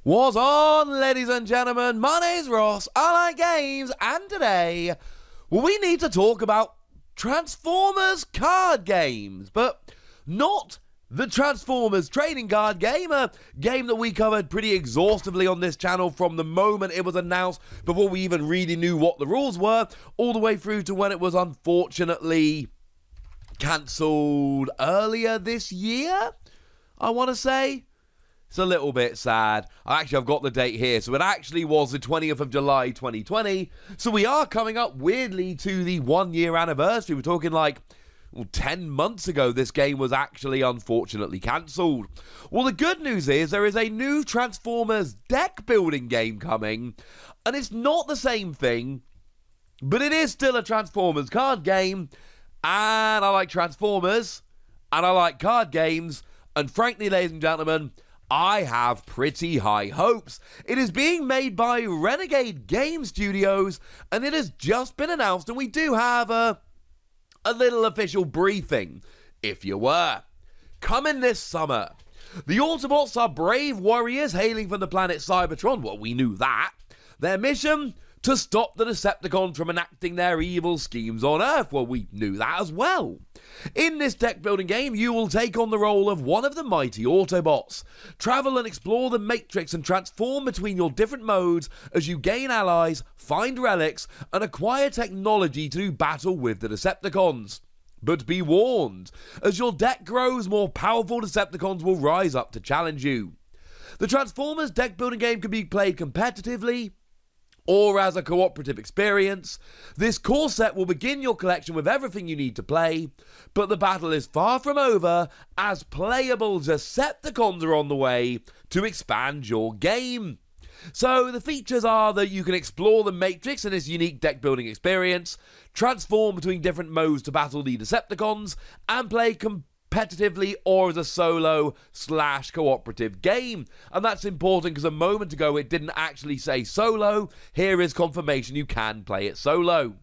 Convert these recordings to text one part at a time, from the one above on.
What's on, ladies and gentlemen? My name's Ross, I like games, and today, we need to talk about Transformers card games, but not the Transformers trading card game, a game that we covered pretty exhaustively on this channel from the moment it was announced, before we even really knew what the rules were, all the way through to when it was unfortunately cancelled earlier this year, I want to say. It's a little bit sad. I've got the date here. So it actually was the 20th of July, 2020. So we are coming up weirdly to the 1 year anniversary. We're talking like 10 months ago this game was actually unfortunately cancelled. Well, the good news is there is a new Transformers deck building game coming. And it's not the same thing, but it is still a Transformers card game. And I like Transformers. And I like card games. And frankly, ladies and gentlemen, I have pretty high hopes. It is being made by Renegade Game Studios, and it has just been announced, and we do have a little official briefing, if you were. Coming this summer, the Autobots are brave warriors hailing from the planet Cybertron. Well, we knew that. Their mission? To stop the Decepticons from enacting their evil schemes on Earth. Well, we knew that as well. In this deck building game, you will take on the role of one of the mighty Autobots. Travel and explore the Matrix and transform between your different modes as you gain allies, find relics, and acquire technology to do battle with the Decepticons. But be warned, as your deck grows, more powerful Decepticons will rise up to challenge you. The Transformers deck building game can be played competitively or as a cooperative experience. This core set will begin your collection with everything you need to play, but the battle is far from over as playable Decepticons are on the way to expand your game. So the features are that you can explore the Matrix in this unique deck building experience, transform between different modes to battle the Decepticons, and play competitively or as a solo/cooperative game. And that's important because a moment ago it didn't actually say solo. Here is confirmation you can play it solo.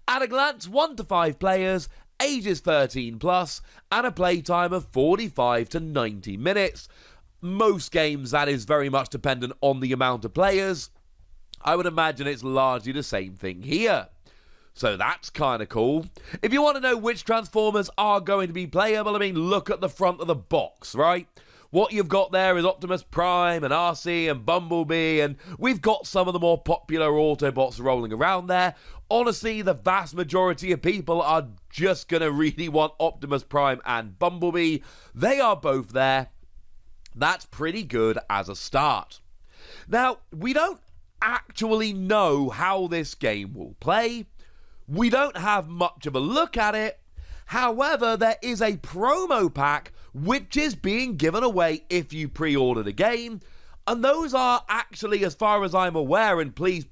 At a glance, 1 to 5 players, ages 13 plus, and a playtime of 45 to 90 minutes. Most games, that is very much dependent on the amount of players. I would imagine it's largely the same thing here. So that's kind of cool. If you want to know which Transformers are going to be playable, I mean, look at the front of the box, right? What you've got there is Optimus Prime and RC and Bumblebee, and we've got some of the more popular Autobots rolling around there. Honestly, the vast majority of people are just going to really want Optimus Prime and Bumblebee. They are both there. That's pretty good as a start. Now, we don't actually know how this game will play. We don't have much of a look at it. However, there is a promo pack which is being given away if you pre-order the game. And those are actually, as far as I'm aware, and please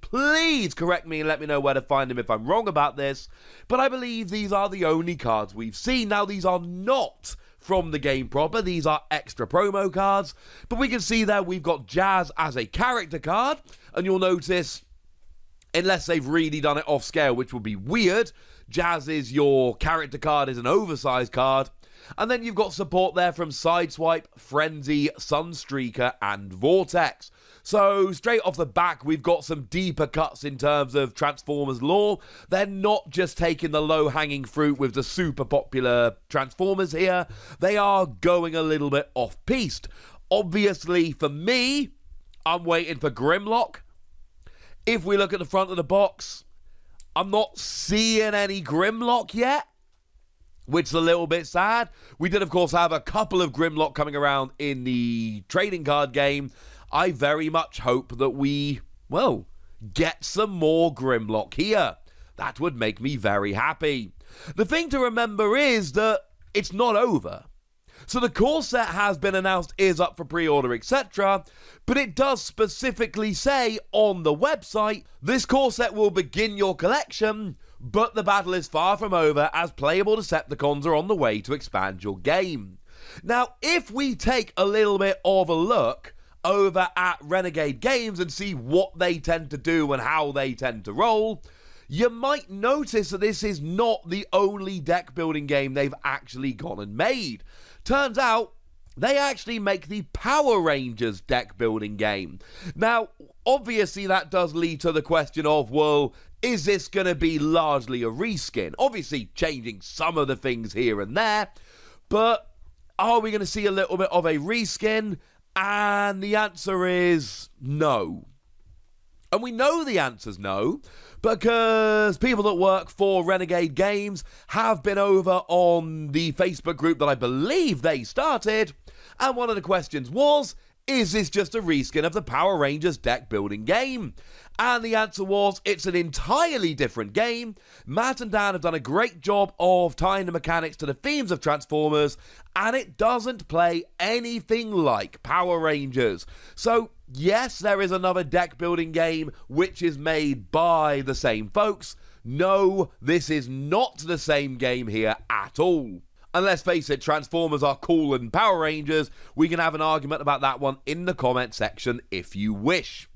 correct me and let me know where to find them if I'm wrong about this, but I believe these are the only cards we've seen. Now, these are not from the game proper. These are extra promo cards. But we can see there we've got Jazz as a character card. And you'll notice, unless they've really done it off scale, which would be weird, Jazz is your character card, is an oversized card. And then you've got support there from Sideswipe, Frenzy, Sunstreaker, and Vortex. So straight off the back, we've got some deeper cuts in terms of Transformers lore. They're not just taking the low-hanging fruit with the super popular Transformers here. They are going a little bit off-piste. Obviously, for me, I'm waiting for Grimlock. If we look at the front of the box, I'm not seeing any Grimlock yet, which is a little bit sad. We did, of course, have a couple of Grimlock coming around in the trading card game. I very much hope that we, well, get some more Grimlock here. That would make me very happy. The thing to remember is that it's not over. So the core set has been announced, is up for pre-order, etc. But it does specifically say on the website, this core set will begin your collection, but the battle is far from over as playable Decepticons are on the way to expand your game. Now, if we take a little bit of a look over at Renegade Games and see what they tend to do and how they tend to roll, you might notice that this is not the only deck building game they've actually gone and made. Turns out, They actually make the Power Rangers deck building game. Now, obviously that does lead to the question of, well, is this going to be largely a reskin? Obviously changing some of the things here and there, but are we going to see a little bit of a reskin? And the answer is no. And we know the answer's no, because people that work for Renegade Games have been over on the Facebook group that I believe they started, and one of the questions was, is this just a reskin of the Power Rangers deck building game? And the answer was, it's an entirely different game. Matt and Dan have done a great job of tying the mechanics to the themes of Transformers, and it doesn't play anything like Power Rangers. So, yes, there is another deck building game which is made by the same folks. No, this is not the same game here at all. And let's face it, Transformers are cooler than Power Rangers. We can have an argument about that one in the comment section if you wish.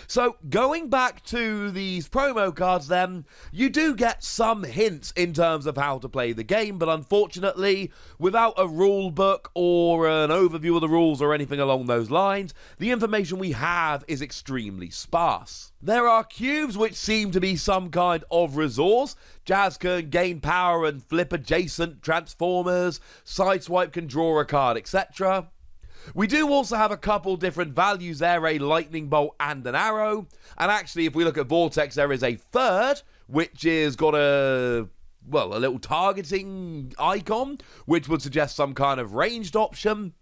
So, going back to these promo cards then, you do get some hints in terms of how to play the game, but unfortunately, without a rule book or an overview of the rules or anything along those lines, the information we have is extremely sparse. There are cubes which seem to be some kind of resource. Jazz can gain power and flip adjacent Transformers, Sideswipe can draw a card, etc. We do also have a couple different values there, a lightning bolt and an arrow. And actually, if we look at Vortex, there is a third, which is got a little targeting icon, which would suggest some kind of ranged option.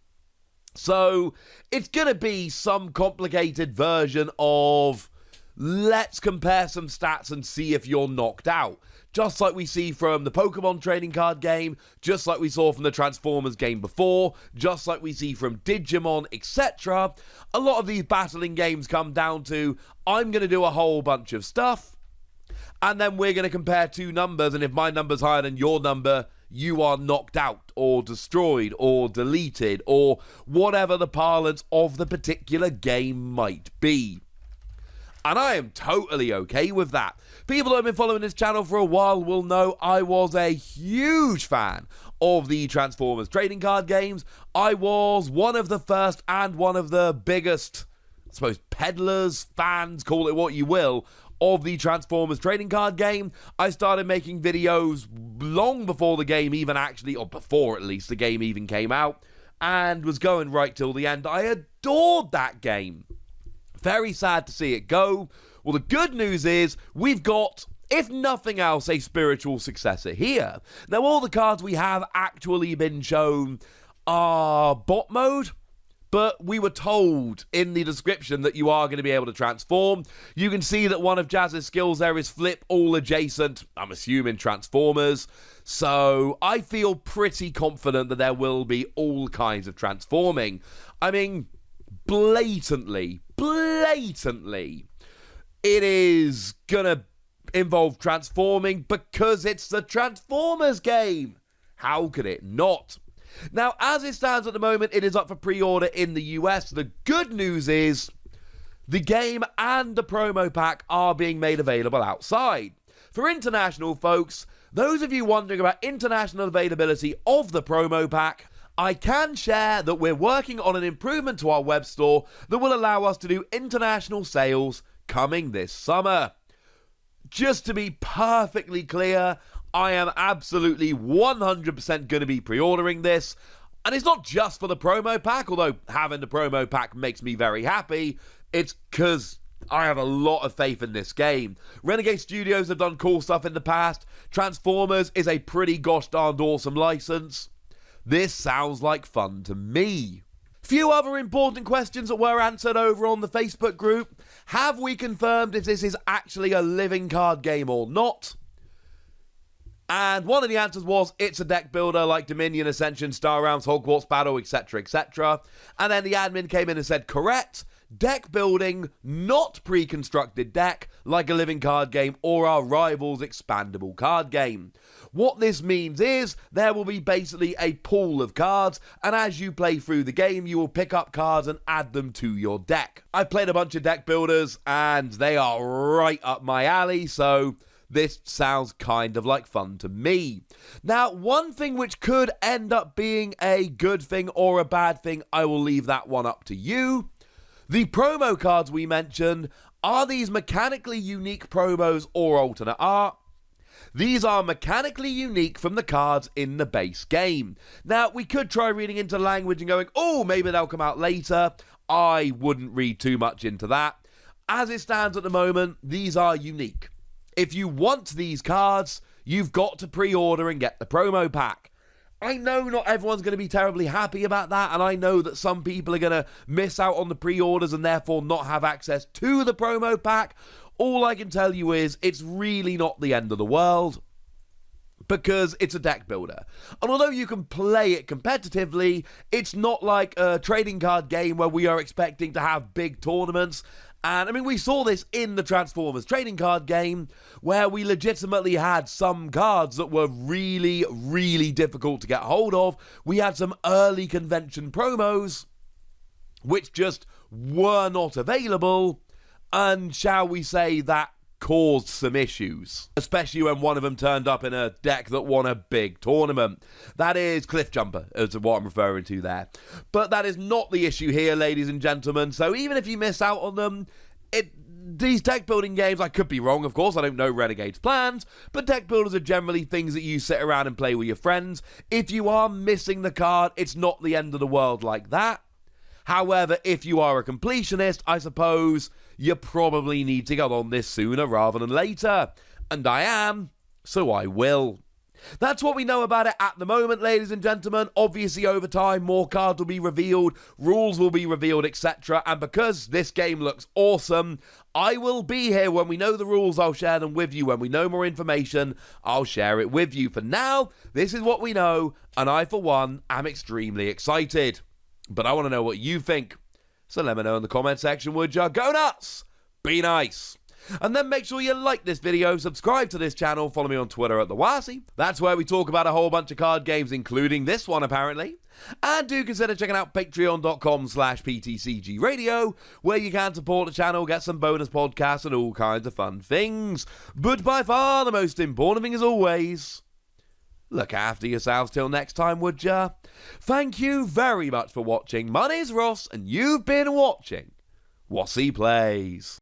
So, it's going to be some complicated version of, let's compare some stats and see if you're knocked out. Just like we see from the Pokemon trading card game, just like we saw from the Transformers game before, just like we see from Digimon, etc. A lot of these battling games come down to, I'm going to do a whole bunch of stuff, and then we're going to compare two numbers, and if my number's higher than your number, you are knocked out, or destroyed, or deleted, or whatever the parlance of the particular game might be. And I am totally okay with that. People that have been following this channel for a while will know I was a huge fan of the Transformers trading card games. I was one of the first and one of the biggest, I suppose, peddlers, fans, call it what you will, of the Transformers trading card game. I started making videos long before the game even actually, or before at least the game even came out, and was going right till the end. I adored that game. Very sad to see it go. Well, the good news is we've got, if nothing else, a spiritual successor here. Now, all the cards we have actually been shown are bot mode, but we were told in the description that you are going to be able to transform. You can see that one of Jazz's skills there is flip all adjacent, I'm assuming Transformers. So I feel pretty confident that there will be all kinds of transforming. I mean, blatantly, it is gonna involve transforming because it's the Transformers game. How could it not? Now, as it stands at the moment, it is up for pre-order in the US. The good news is the game and the promo pack are being made available outside. For international folks, those of you wondering about international availability of the promo pack, I can share that we're working on an improvement to our web store that will allow us to do international sales coming this summer. Just to be perfectly clear, I am absolutely 100% going to be pre-ordering this. And it's not just for the promo pack, although having the promo pack makes me very happy. It's because I have a lot of faith in this game. Renegade Studios have done cool stuff in the past. Transformers is a pretty gosh darned awesome license. This sounds like fun to me. Few other important questions that were answered over on the Facebook group. Have we confirmed if this is actually a living card game or not? And one of the answers was, it's a deck builder like Dominion, Ascension, Star Realms, Hogwarts Battle, etc., etc. And then the admin came in and said, correct, deck building, not pre-constructed deck, like a living card game or our rival's expandable card game. What this means is there will be basically a pool of cards, and as you play through the game, you will pick up cards and add them to your deck. I've played a bunch of deck builders, and they are right up my alley, so this sounds kind of like fun to me. Now, one thing which could end up being a good thing or a bad thing, I will leave that one up to you. The promo cards we mentioned, are these mechanically unique promos or alternate art? These are mechanically unique from the cards in the base game. Now, we could try reading into language and going, oh, maybe they'll come out later. I wouldn't read too much into that. As it stands at the moment, these are unique. If you want these cards, you've got to pre-order and get the promo pack. I know not everyone's going to be terribly happy about that, and I know that some people are going to miss out on the pre-orders and therefore not have access to the promo pack. All I can tell you is it's really not the end of the world, because it's a deck builder. And although you can play it competitively, it's not like a trading card game where we are expecting to have big tournaments. And I mean, we saw this in the Transformers trading card game, where we legitimately had some cards that were really, really difficult to get hold of. We had some early convention promos which just were not available, and shall we say that caused some issues, especially when one of them turned up in a deck that won a big tournament. That is Cliffjumper, is what I'm referring to there. But that is not the issue here, ladies and gentlemen, so even if you miss out on them, these deck building games, I could be wrong, of course, I don't know Renegade's plans, but deck builders are generally things that you sit around and play with your friends. If you are missing the card, it's not the end of the world like that. However, if you are a completionist, I suppose you probably need to get on this sooner rather than later. And I am, so I will. That's what we know about it at the moment, ladies and gentlemen. Obviously, over time, more cards will be revealed, rules will be revealed, etc. And because this game looks awesome, I will be here when we know the rules. I'll share them with you. When we know more information, I'll share it with you. For now, this is what we know, and I, for one, am extremely excited. But I want to know what you think. So let me know in the comment section, would ya? Go nuts! Be nice! And then make sure you like this video, subscribe to this channel, follow me on Twitter at TheWasi. That's where we talk about a whole bunch of card games, including this one apparently. And do consider checking out patreon.com/PTCGradio, where you can support the channel, get some bonus podcasts and all kinds of fun things. But by far the most important thing as always, look after yourselves till next time, would ya? Thank you very much for watching. My name's Ross, and you've been watching Wasi Plays.